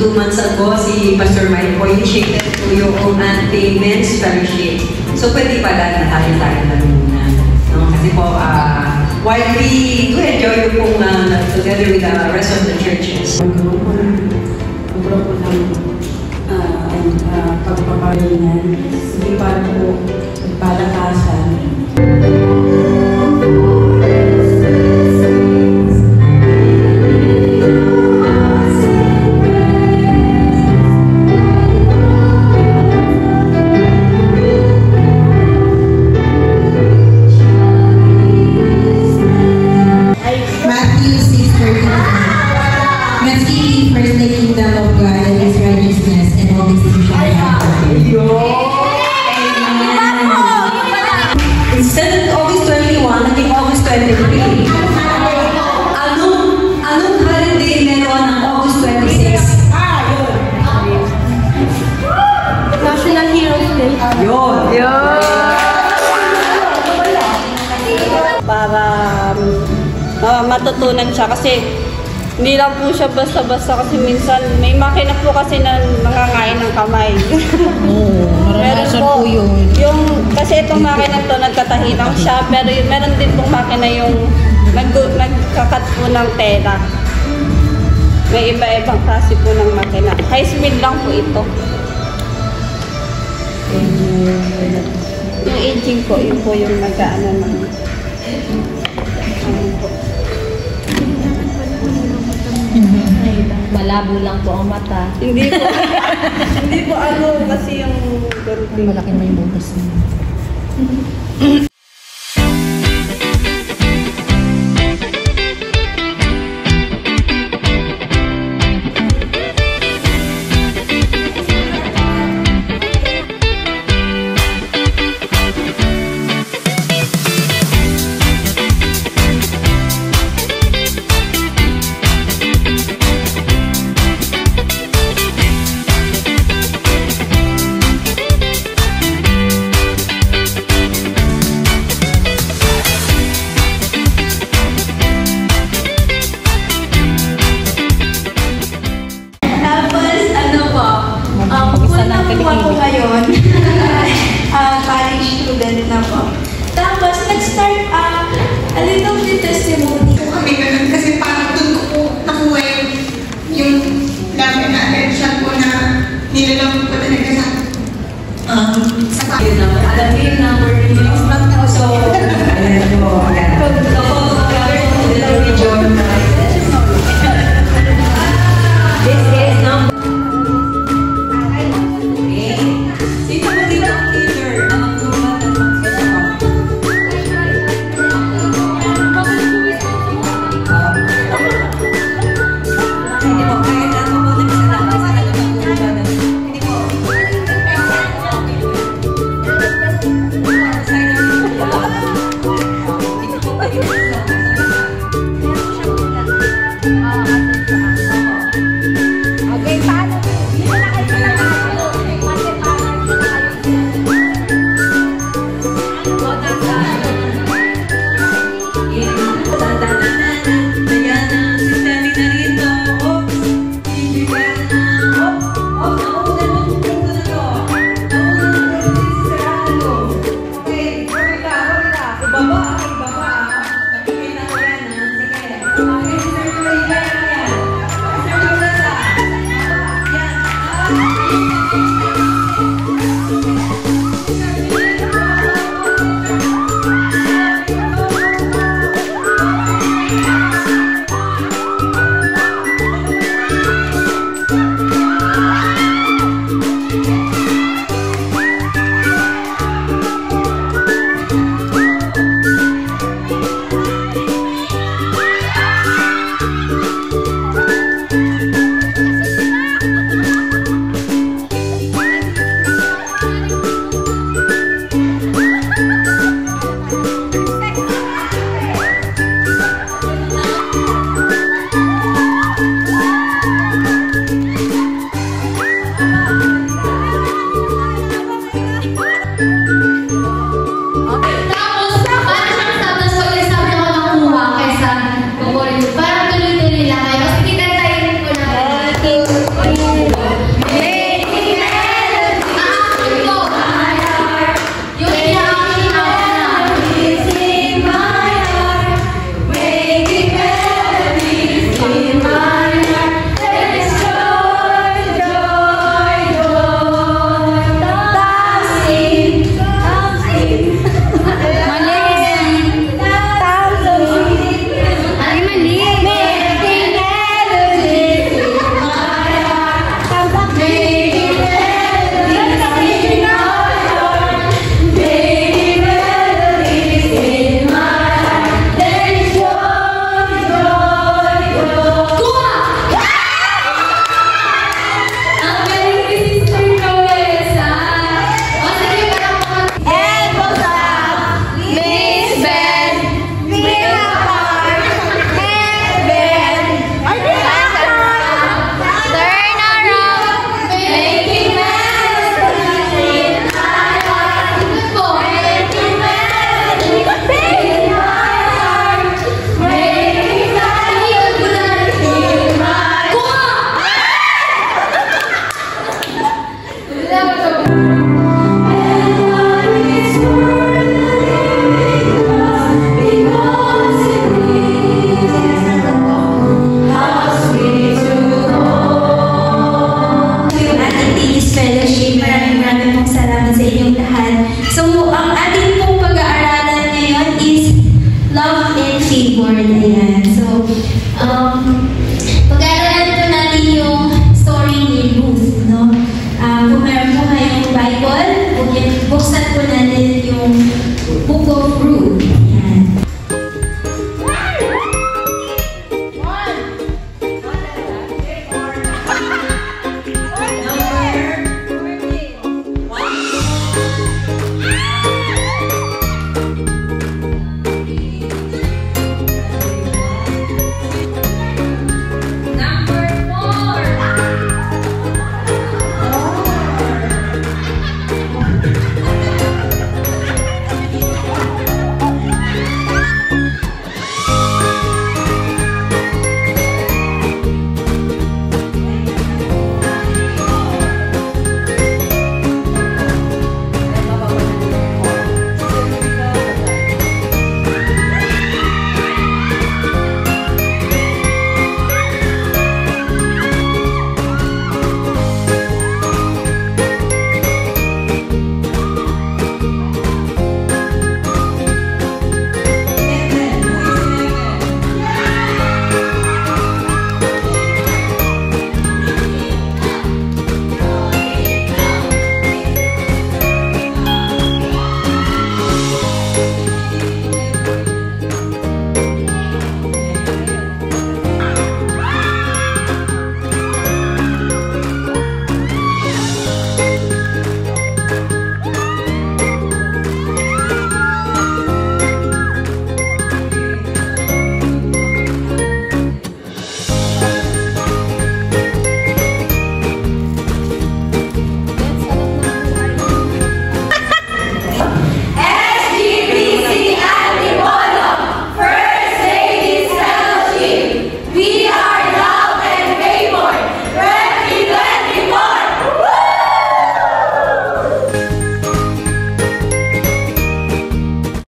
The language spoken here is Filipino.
2 months ago, si Pastor Mike po initiated po yung anti-men's fellowship. So, pwede pala na tayo na muna. No? Kasi po, while we do enjoy yung pong together with the rest of the churches. Grupo ng pagpapagalingan, hindi para po palakasan. Instead of August 21, naging August 23. Anong holiday meron ng August 26? National Heroes Day. Yun! Para matutunan siya kasi hindi lang po siya basta-basta kasi minsan may makina po kasi na nangangain ng kamay. Maranasan po yun. Kasi itong makina to nagkatahinang siya pero meron din pong makina yung nagkakat po ng tela. May iba-ibang klase po ng makina. High speed lang po ito. Yung aging po, yun po yung nag-ano ng Malabo lang po ang mata. Hindi po. Hindi po ano kasi yung Malaki na yung butas niya.